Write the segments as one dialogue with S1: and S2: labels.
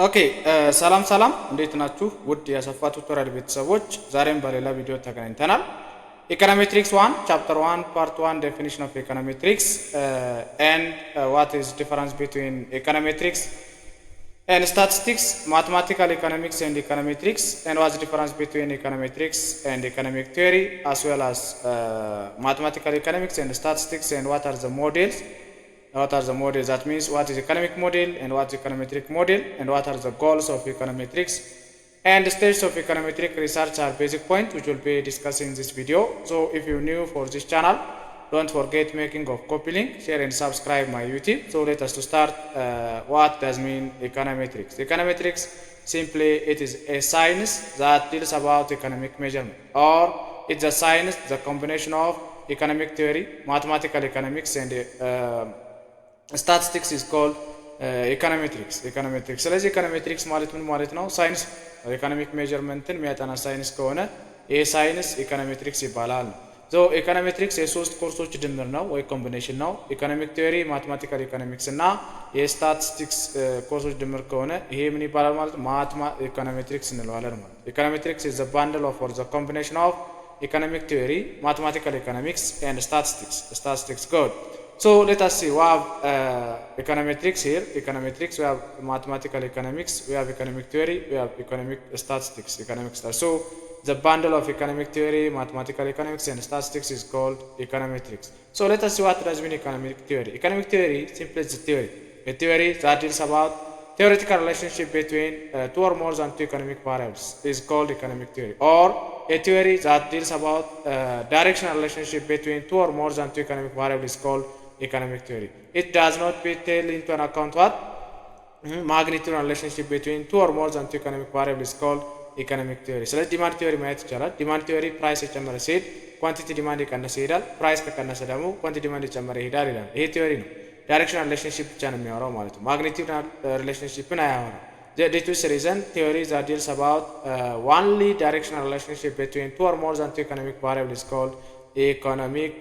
S1: ኦኬ ሰላም ሰላም እንዴት ናችሁ? ውድ የአሰፋ ቱቶሪያል ቤተሰቦች ዛሬም በሌላ ቪዲዮ ተገናኝተናል። ኢኮኖሜትሪክስ 1 ቻፕተር 1 ፓርት 1 ዴፊኒሽን ኦፍ ኢኮኖሜትሪክስ ኤንድ ዋት ኢዝ ዲፈረንስ ቢትዊን ኢኮኖሜትሪክስ ኤንድ ስታቲስቲክስ ማthematical economics and econometrics and what's the difference between econometrics and economic theory as well as mathematical economics and statistics and what are the models. That means what is economic model and what is econometric model and what are the goals of econometrics and the stages of econometric research are basic point which will be discussing in this video. So if you're new for this channel, don't forget making of copy link, share and subscribe my YouTube. So let us to start. What does mean econometrics? Econometrics simply it is a science that deals about economic measurement, or it's a science the combination of economic theory, mathematical economics and statistics is called econometrics. ስለዚህ econometrics ማለት ምን ማለት ነው? ሳይንስ ኢኮኖሚክ ሜዠርመንትን የሚያጠና ሳይንስ ከሆነ ይሄ ሳይንስ econometrics ይባላል። econometrics የሶስት ኮርሶች ድምር ነው ወይ ኮምቢኔሽን ነው። ኢኮኖሚክ ቲዮሪ፣ ማthematical economics እና የስታቲስቲክስ ኮርሶች ድምር ከሆነ ይሄ ምን ይባላል ማለት ነው? econometrics እንለዋለን ማለት ነው። econometrics is the bundle of or the combination of economic theory, mathematical economics and statistics good. So let us see, we have econometrics here. Econometrics, we have mathematical economics, we have economic theory, we have economic statistics. So the bundle of economic theory, mathematical economics and statistics is called econometrics. So let us see what does mean economic theory. Economic theory simply is a theory that deals about theoretical relationship between two or more than two economic variables is called economic theory, or a theory that deals about directional relationship between two or more than two economic variables is called economic theory. It does not take into an account what magnitude relationship between two or more than two economic variables is called economic theory. ስለዚህ ዲማንድ ቲዮሪ ማየት ይቻላል። ዲማንድ ቲዮሪ ፕራይስ የጨመረ ሲሄድ ኳንቲቲ ዲማንድ የቀነሰ ይሄዳል። ፕራይስ ከቀነሰ ደግሞ ኳንቲቲ ዲማንድ የጨመረ ይሄዳል ይላል። ይሄ ቲዮሪ ነው። ዳይሬክሽናል ሪሌሽንሺፕ ብቻ ነው የሚያወራው ማለት ነው። ማግኒቲዩድ ሪሌሽንሺፕን አያወራም። Due to this reason, theory that deals about only directional relationship between two or more than two economic variables is called economic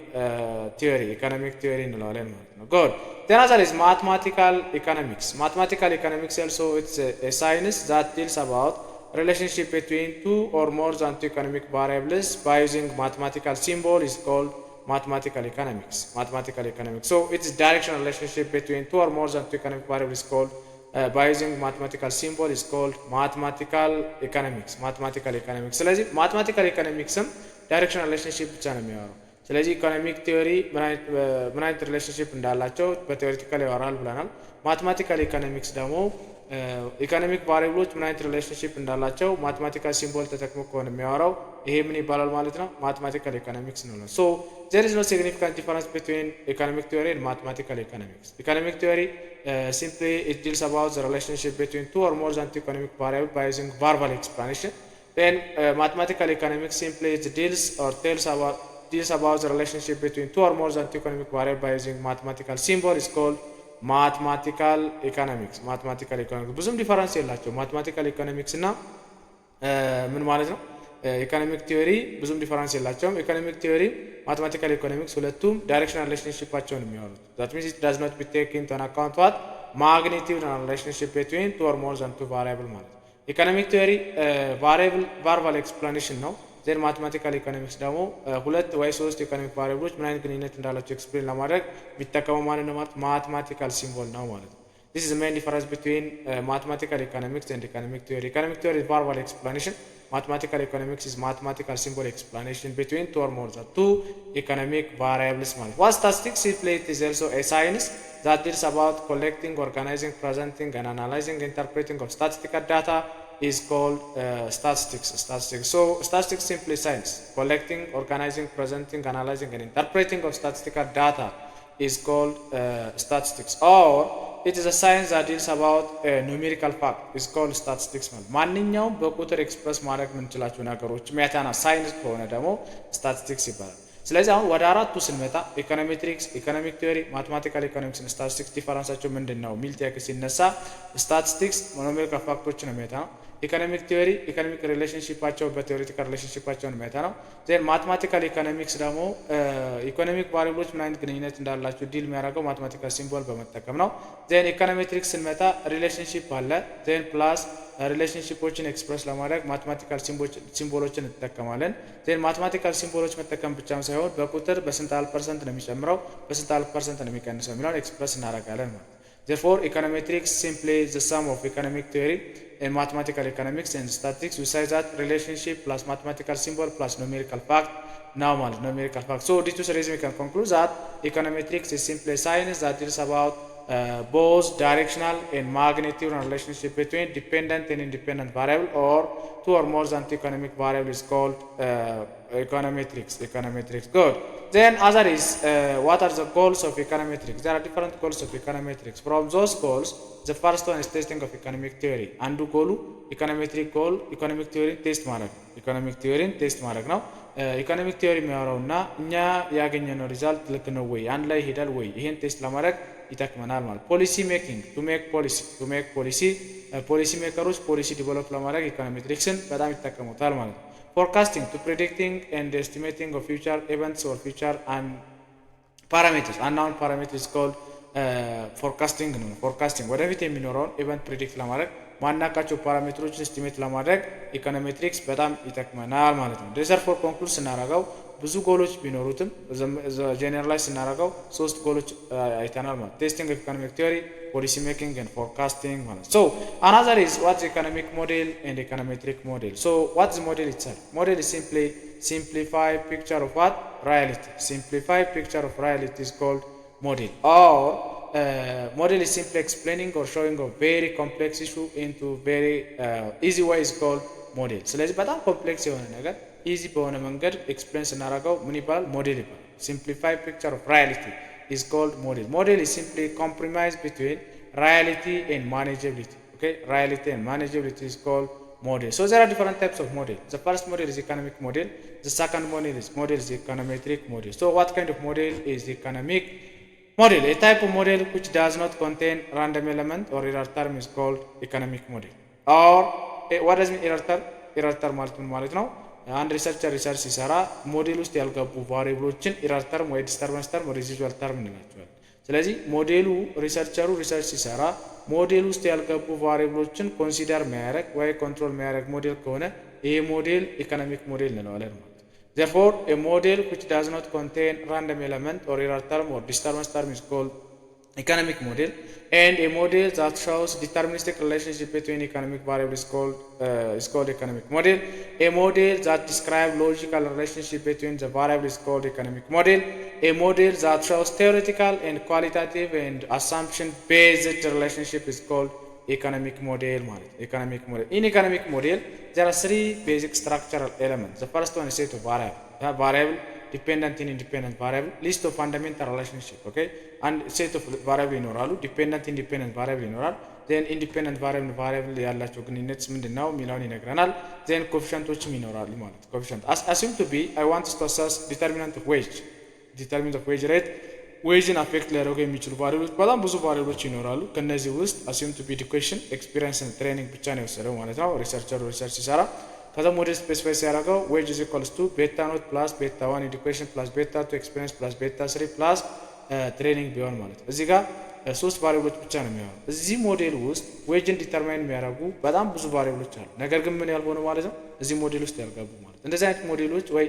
S1: theory. Economic theory እንለዋለን ማለት ነው። Good. Then other is mathematical economics. Mathematical economics also it's a science that deals about relationship between two or more than two economic variables by using mathematical symbol is called mathematical economics. So it's directional relationship between two or more than two economic variables is called by using mathematical symbol is called mathematical economics. ስለዚህ mathematical economicsም directional relationship ብቻ ነው የሚያወራው። ስለዚህ ኢኮኖሚክ ቲዮሪ ምን አይነት ሪሌሽንሺፕ እንዳላቸው በቴዎሪቲካል ያወራል ብለናል። ማthematical economics ደግሞ ኢኮኖሚክ ቫሪያብሎች ምን አይነት ሪሌሽንሺፕ እንዳላቸው ማthematical ሲምቦል ተጠቅሞ ከሆነ የሚያወራው ይሄ ምን ይባላል ማለት ነው? mathematical economics ነው። So there is no significant difference between economic theory and mathematical economics. Economic theory simply it deals about the relationship between two or more than two economic variables by using verbal explanation. Then mathematical economics simply it deals about the relationship between two or more than two economic variables by using mathematical symbol is called mathematical economics. ብዙም ዲፈረንስ የላቸው mathematical economics እና ምን ማለት ነው ኢኮኖሚክ ቲዮሪ ብዙም ዲፈረንስ የላቸውም። ኢኮኖሚክ ቲዮሪ mathematical economics ሁለቱም ዳይሬክሽናል ሪሌሽንሺፓቸውን የሚያወሩት that means it does not be taken into account what magnitude relationship between two or more than two variable ማለት ነው። ኢኮኖሚክ ቲዮሪ verbal explanation ነው። then mathematical economics ደግሞ ሁለት ወይ ሶስት ኢኮኖሚክ ቫሪያብሎች ምን አይነት ግንኙነት እንዳላቸው ኤክስፕሌን ለማድረግ ቢጠቀሙ ማለት ነው mathematical symbol ነው ማለት ነው። This is the main difference between mathematical economics and economic theory. Economic theory is verbal explanation. Mathematical economics is mathematical symbol explanation between two or more than two economic variables. What statistics simply it is also a science that deals about collecting, organizing, presenting, and analyzing, interpreting of statistical data is called statistics. So statistics simply science. Collecting, organizing, presenting, analyzing, and interpreting of statistical data is called statistics. Or it is a science that deals about numerical fact is called statistics. ማንኛውም በቁጥር ኤክስፕረስ ማድረግ የምንችላቸው ነገሮች የሚያጠና ሳይንስ ከሆነ ደግሞ statistics ይባላል። ስለዚህ አሁን ወደ አራቱ ስንመጣ ኢኮኖሜትሪክስ፣ ኢኮኖሚክ ቲዮሪ፣ ማቴማቲካል ኢኮኖሚክስ እና ስታቲስቲክስ ዲፈረንሳቸው ምንድነው ሚል ጥያቄ ሲነሳ ስታቲስቲክስ ሞኖሜሪካል ፋክቶችን የሚያጠና ነው። ኢኮኖሚክ ቲዮሪ ኢኮኖሚክ ሪሌሽንሺፓቸው በቲዮሪቲካል ሪሌሽንሺፓቸውን የሚያጠና ነው። ዜን ማቴማቲካል ኢኮኖሚክስ ደግሞ ኢኮኖሚክ ቫሪያብሎች ምን አይነት ግንኙነት እንዳላቸው ዲል የሚያደርገው ማቴማቲካል ሲምቦል በመጠቀም ነው። ዜን ኢኮኖሜትሪክስ ስንመጣ ሪሌሽንሺፕ አለ። ዜን ፕላስ ሪሌሽንሺፖችን ኤክስፕረስ ለማድረግ ማቴማቲካል ሲምቦሎችን እንጠቀማለን። ዜን ማቴማቲካል ሲምቦሎች መጠቀም ብቻም ሳይሆን በቁጥር በስንት ያህል ፐርሰንት ነው የሚጨምረው በስንት ያህል ፐርሰንት ነው የሚቀንሰው የሚለውን ኤክስፕረስ እናደርጋለን ማለት ነው። Therefore, econometrics simply the sum of economic theory and mathematical economics and statistics. We say that relationship plus mathematical symbol plus numerical fact. Now, numerical fact. So, due to this reason, we can conclude that econometrics is simply a science that is about both directional and magnitude and relationship between dependent and independent variable or two or more than two economic variable is called econometrics. Good. Then other is what are the goals of econometrics? There are different goals of econometrics. From those goals, the first one is testing of economic theory. And do goal econometric goal economic theory test ማድረግ economic theory test ማድረግ ነው። ኢኮኖሚክ ቲዮሪ የሚያወራውና እኛ ያገኘነው ሪዛልት ልክ ነው ወይ አንድ ላይ ሄዳል ወይ ይሄን ቴስት ለማድረግ ይጠቅመናል ማለት። ፖሊሲ ሜኪንግ ቱ ሜክ ፖሊሲ ፖሊሲ ሜከሮች ፖሊሲ ዲቨሎፕ ለማድረግ ኢኮኖሜትሪክስን በጣም ይጠቀሙታል ማለት ነው። ፎርካስቲንግ ቱ ፕሬዲክቲንግ ኤንድ ኤስቲሜቲንግ ኦፍ ፊውቸር ኢቨንትስ ኦር ፊውቸር አንድ ፓራሜትርስ አንናውን ፓራሜትርስ ኮልድ ፎርካስቲንግ ነው። ፎርካስቲንግ ወደፊት የሚኖረውን ኢቨንት ፕሬዲክት ለማድረግ ማናቃቸው ፓራሜትሮችን ኤስቲሜት ለማድረግ ኢኮኖሜትሪክስ በጣም ይጠቅመናል ማለት ነው። ሪዘርቭ ፎር ኮንክሉድ ስናደርገው ብዙ ጎሎች ቢኖሩትም ጀነራላይዝ ስናደርገው ሶስት ጎሎች አይተናል ማለት ቴስቲንግ ኦፍ ኢኮኖሚክ ቲዮሪ ፖሊሲ ሜኪንግ ኤንድ ፎርካስቲንግ ማለት ሶ another is what is economic model and econometric model. So what is model itself? Model is simply simplified picture of what reality. Simplified picture of reality is called model, or model is simply explaining or showing a very complex issue into very easy way is called model. ስለዚህ በጣም ኮምፕሌክስ የሆነ ነገር ኢዚ በሆነ መንገድ ኤክስፕሌን ስናደርገው ምን ይባላል? ሞዴል ይባላል። simplified picture of reality is called model. Model is simply compromise between reality and manageability. Okay, reality and manageability is called model. So there are different types of model. The first model is economic model. The second model is econometric model. So what kind of model is economic model? A type of model which does not contain random element or error term is called economic model. Or what does mean error term? Error term ማለት ነው አንድ ሪሰርቸር ሪሰርች ሲሰራ ሞዴል ውስጥ ያልገቡ ቫሪያብሎችን ኤረር ተርም ወይ ዲስተርበንስ ተርም ወይ ሬዚጁዋል ተርም እንላቸዋለን። ስለዚህ ሞዴሉ ሪሰርቸሩ ሪሰርች ሲሰራ ሞዴል ውስጥ ያልገቡ ቫሪያብሎችን ኮንሲደር የሚያደርግ ወይ ኮንትሮል የሚያደርግ ሞዴል ከሆነ ይሄ ሞዴል ኢኮኖሚክ ሞዴል እንለዋለን ማለት ነው። Therefore, a model which does not contain random element or error term or disturbance term is called economic model, and a model that shows deterministic relationship between economic variables is called economic model. A model that describes logical relationship between the variables is called economic model. A model that shows theoretical and qualitative and assumption based relationship is called economic model. In economic model there are three basic structural elements. The first one is set of variable dependent and independent variable, list of fundamental relationship, okay, and set of variable ይኖራሉ dependent independent variable ይኖራል። then independent variable ያላቸው ግንኙነት ምንድነው የሚለውን ይነግረናል። then ኮኤፊሺየንቶችም ይኖራሉ ማለት ኮኤፊሺየንት assume to be I want to assess determinant of wage rate ዌጅን አፌክት ሊያደርጉ የሚችሉ ቫሪያብሎች በጣም ብዙ ቫሪያብሎች ይኖራሉ። ከነዚህ ውስጥ assume to be education experience and training ብቻ ነው የወሰደው ማለት ነው ሪሰርቸሩ ሪሰርች ሲሰራ። ከዛ ሞዴል ስፔሲፋይ ሲያደርገው ዌጅ is equals to beta naught plus beta 1 education plus beta 2 experience plus beta 3 plus training ቢሆን ማለት ነው። እዚህ ጋር ሶስት ቫሪያብሎች ብቻ ነው የሚሆነው። እዚህ ሞዴል ውስጥ ዌጅን ዲተርማይን የሚያደርጉ በጣም ብዙ ቫሪያብሎች አሉ። ነገር ግን ምን ያልሆነ ማለት ነው እዚህ ሞዴል ውስጥ ያልገቡ ማለት ነው። እንደዚህ አይነት ሞዴሎች ወይ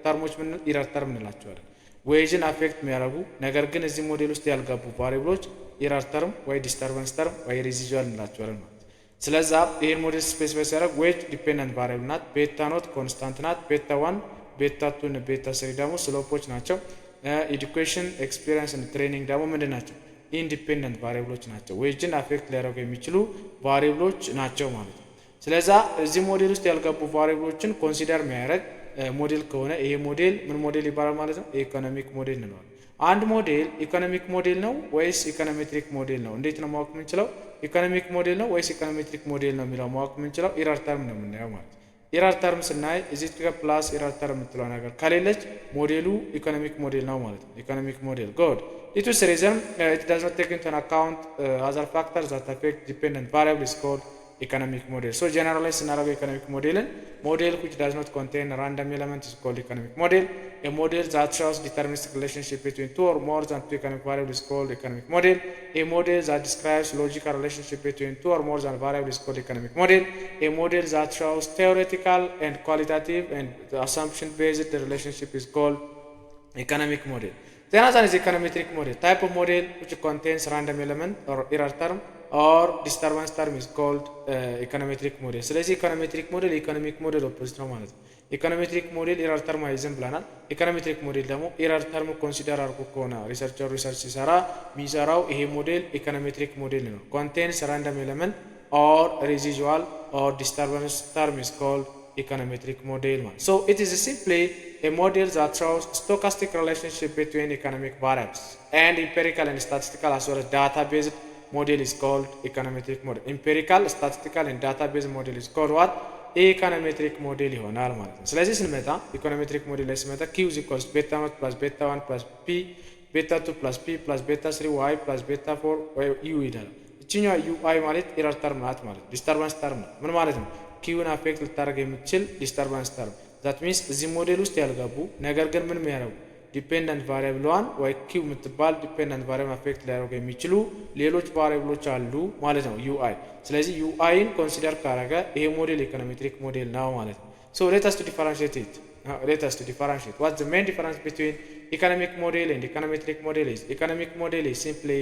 S1: ተርሞች ምን ኢረር ተርም እንላቸዋለን። ዌጅን አፌክት የሚያደርጉ ነገር ግን እዚህ ሞዴል ውስጥ ያልገቡ ቫሪያብሎች ኢረር ተርም ወይ ዲስተርበንስ ተርም ወይ ሬዚጁዋል እንላቸዋለን ማለት ነው። ስለዚህ ይሄን ሞዴል ስፔሲፋይ ሲያደርግ ዌጅ ዲፔንደንት ቫሪያብል ናት፣ ቤታ ኖት ኮንስታንት ናት፣ ቤታ 1 ቤታ 2 እና ቤታ 3 ደግሞ ስሎፖች ናቸው። ኤዱኬሽን ኤክስፒሪየንስ እና ትሬኒንግ ደግሞ ምንድን ናቸው? ኢንዲፔንደንት ቫሪያብሎች ናቸው። ዌጅን አፌክት ሊያደርጉ የሚችሉ ቫሪያብሎች ናቸው ማለት ነው። ስለዚህ እዚህ ሞዴል ውስጥ ያልገቡ ቫሪያብሎችን ኮንሲደር የሚያደርግ ሞዴል ከሆነ ይሄ ሞዴል ምን ሞዴል ይባላል ማለት ነው? ኢኮኖሚክ ሞዴል እንለዋለን። አንድ ሞዴል ኢኮኖሚክ ሞዴል ነው ወይስ ኢኮኖሜትሪክ ሞዴል ነው? እንዴት ነው ማወቅ የምንችለው? ኢኮኖሚክ ሞዴል ነው ወይስ ኢኮኖሜትሪክ ሞዴል ነው የሚለው ማወቅ የምንችለው ኢረር ተርም ነው የምናየው ማለት ነው። ኤረር ተርም ስናይ እዚህ ጋር ፕላስ ኤረር ተርም የምትለው ነገር ከሌለች ሞዴሉ ኢኮኖሚክ ሞዴል ነው ማለት ነው። ኢኮኖሚክ ሞዴል ጉድ it is reason it does not take into account other factors that affect dependent variable is called economic model. So generally scenario economic model which does not contain a random element is called economic model. A model that shows deterministic relationship between two or more than two economic variables is called economic model. A model that describes logical relationship between two or more than variables is called economic model. A model that shows theoretical and qualitative and assumption based relationship is called economic model. Then as an econometric model, type of model which contains random element or error term or disturbance term is called econometric model. So let's econometric model, economic model opposite ነው ማለት ነው። econometric model error term አይዘን ብለናል። econometric model ደግሞ error term consider አድርጎ ከሆነ ሪሰርቸር ሪሰርች ሲሰራ የሚሰራው ይሄ ሞዴል econometric model ነው። contains random element or residual or disturbance term is called econometric model. So it is simply a model that shows stochastic relationship between economic variables and empirical and statistical as well as data-based model is called econometric model. Empirical, statistical and data-based model is called what? Econometric model ይሆናል ማለት ነው። ስለዚህ ስንመጣ econometric model ላይ ስንመጣ q is equals beta 0 plus beta 1 plus p beta 2 plus p plus beta 3 y plus beta 4 u ይላል። እቺኛው ui ማለት ኤረር ተርም ናት ማለት ነው። ዲስተርባንስ ተርም ነው። ምን ማለት ነው? q-ን አፌክት ልታደርግ የምትችል ዲስተርባንስ ተርም that means እዚህ ሞዴል ውስጥ ያልገቡ ነገር ግን ምን የሚያደርጉ ዲፔንደንት ቫሪያብል ዋን ወይ q የምትባል ዲፔንደንት ቫሪያብል አፌክት ሊያደርጉ የሚችሉ ሌሎች ቫሪያብሎች አሉ ማለት ነው ui። ስለዚህ ui-ን ኮንሲደር ካደረገ ይሄ ሞዴል ኢኮኖሜትሪክ ሞዴል ነው ማለት ነው። So let us to differentiate it. What's the main difference between economic model and econometric model is economic model is simply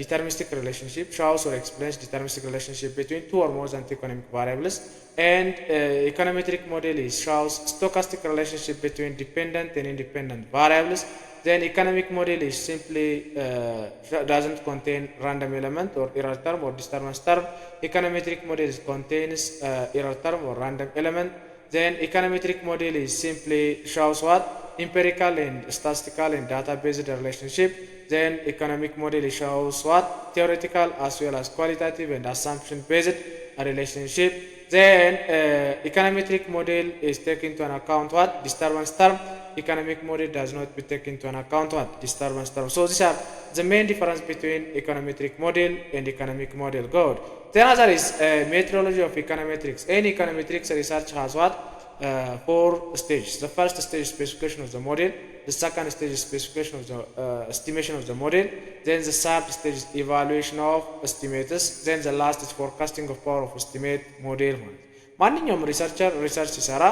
S1: deterministic relationship, shows or explains deterministic relationship between two or more than two economic variables, and econometric model is shows stochastic relationship between dependent and independent variables. Then economic model is simply doesn't contain random element or error term or disturbance term. Econometric model contains error term or random element. Then econometric model is simply shows what? Empirical and statistical and data-based relationship. Then economic model shows what? Theoretical as well as qualitative and assumption-based relationship. Then econometric model is taken into an account what? Disturbance term. Economic model does not be taken into an account what? Disturbance term. So these are the main difference between econometric model and economic model. Good. The other is methodology of econometrics. Any econometrics research has what? 4 stages. The first stage is specification of the model. The second stage is specification of the estimation of the model. Then the third stage is evaluation of estimates. Then the last is forecasting of power of estimate model. ማንኛውም ሪሰርቸር ሪሰርች ሲሰራ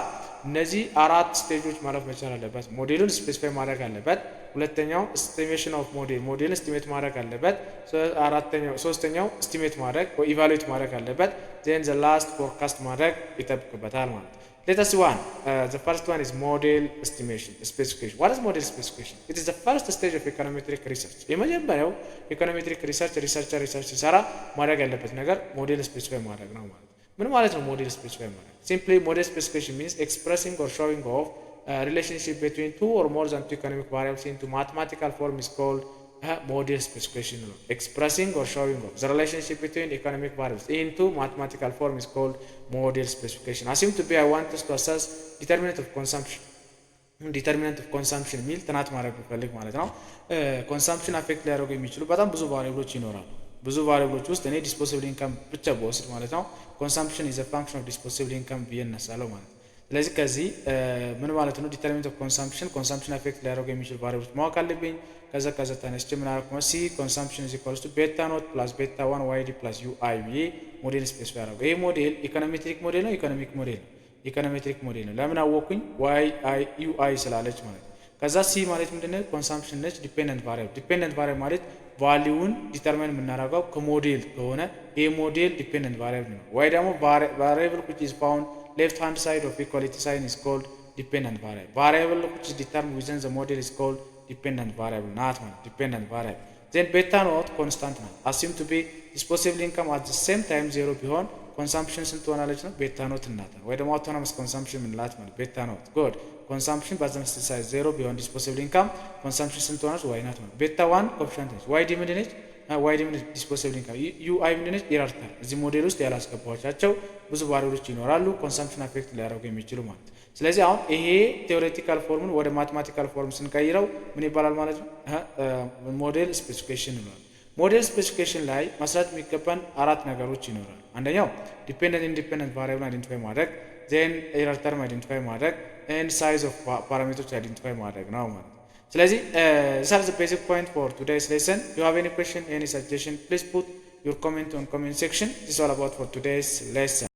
S1: እነዚህ 4 ስቴጆች ማለፍ መቻል አለበት። ሞዴሉን ስፔሲፋይ ማድረግ አለበት። ሁለተኛው ኤስቲሜሽን ኦፍ ሞዴል ኤስቲሜት ማድረግ አለበት። ሶስተኛው ኤስቲሜት ማድረግ ወይ ኢቫሉዌት ማድረግ አለበት። then the last forecast ማድረግ ይጠብቅበታል ማለት ነው። Let us see one. The first one is model estimation, specification. What is model specification? It is the first stage of econometric research. የመጀመሪያው econometric researcher ሲሰራ ማድረግ ያለበት ነገር ሞዴል ስፔሲፋይ ማድረግ ነው ማለት ነው። ምን ማለት ነው ሞዴል ስፔሲፋይ ማለት? Simply model specification means expressing or showing off relationship between two or more than two economic variables into mathematical form is called model specification. Expressing or showing off the relationship between economic variables into mathematical form is called model specification. Assume to be I want us to assess determinant of consumption ሚል ጥናት ማድረግ ፈልግ ማለት ነው። ኮንሰምፕሽን አፌክት ሊያደርጉ የሚችሉ በጣም ብዙ ቫሪያብሎች ይኖራሉ። ብዙ ቫሪያብሎች ውስጥ እኔ ዲስፖሲብል ኢንካም ብቻ በወስድ ማለት ነው ኮንሰምፕሽን ኢዝ አ ፋንክሽን ኦፍ ዲስፖሲብል ኢንካም ብዬ እነሳለሁ ማለት ነው። ስለዚህ ከዚህ ምን ማለት ነው ዲተርሚናንት ኦፍ ኮንሰምፕሽን አፌክት ሊያደርጉ የሚችሉ ቫሪያብሎች ማወቅ አለብኝ። ከዛ ተነስቼ ምን አደረኩ ማለት ሲ ኮንሰምፕሽን ኢዝ ኢኳልስ ቱ ቤታ ኖት ፕላስ ቤታ 1 ዋይዲ ፕላስ ዩአይ ብዬ ሞዴል ስፔሲፋይ አደረኩ። ይሄ ሞዴል ኢኮኖሜትሪክ ሞዴል ነው ኢኮኖሜትሪክ ሞዴል ነው። ለምን አወኩኝ? ዋይ አይ ዩአይ ስላለች ማለት ነው። ከዛ ሲ ማለት ምንድነው? ኮንሰምፕሽን ነች። ዲፔንደንት ቫሪያብል ማለት ቫልዩውን ዲተርማይን የምናደርገው ከሞዴል ከሆነ ይሄ ሞዴል ዲፔንደንት ቫሪያብል ነው። ወይ ደግሞ ቫሪያብል which is found left hand side of equality sign is called dependent variable which is determined within the model is called dependent variable not dependent variable. Then beta note constant ነው assumed to be disposable income at the same time 0 ቢሆን ኮንሰምፕሽን ስንት ሆናለች ነው? ቤታ ኖት እናታለን ወይ ደግሞ አውቶኖመስ ኮንሰምፕሽን ምንላት ማለት ቤታ ኖት ጉድ ኮንሰምፕሽን በተመሳሳይ 0 ቢሆን ዲስፖሲብል ኢንካም ኮንሰምፕሽን ስንት ሆናለች? ዋይ ናት ማለት ቤታ 1 ኮኤፊሺየንት ነች። ዋይ ዲ ምንድን ነች? ዋይ ዲሚኒሽድ ዲስፖሲብል ኢንካም ዩ አይ ምንድነች? ኤረር ተርም እዚህ ሞዴል ውስጥ ያላስገባቻቸው ብዙ ቫሪያብሎች ይኖራሉ ኮንሰምፕሽን አፌክት ሊያደርጉ የሚችሉ ማለት። ስለዚህ አሁን ይሄ ቴዎሬቲካል ፎርሙን ወደ ማቴማቲካል ፎርም ስንቀይረው ምን ይባላል ማለት ነው? ሞዴል ስፔሲፊኬሽን ይኖራል። ሞዴል ስፔሲፊኬሽን ላይ መስራት የሚገባን 4 ነገሮች ይኖራሉ። አንደኛው ዲፔንደንት ኢንዲፔንደንት ቫሪያብል አይደንቲፋይ ማድረግ፣ ዜን ኤረር ተርም አይደንቲፋይ ማድረግ ኤንድ ሳይዝ ኦፍ ፓራሜትሮች አይደንቲፋይ ማድረግ ነው ማለት። ስለዚህ this is the basic point for today's lesson. You have any question, any suggestion, please put your comment on comment section. This is all about for today's lesson.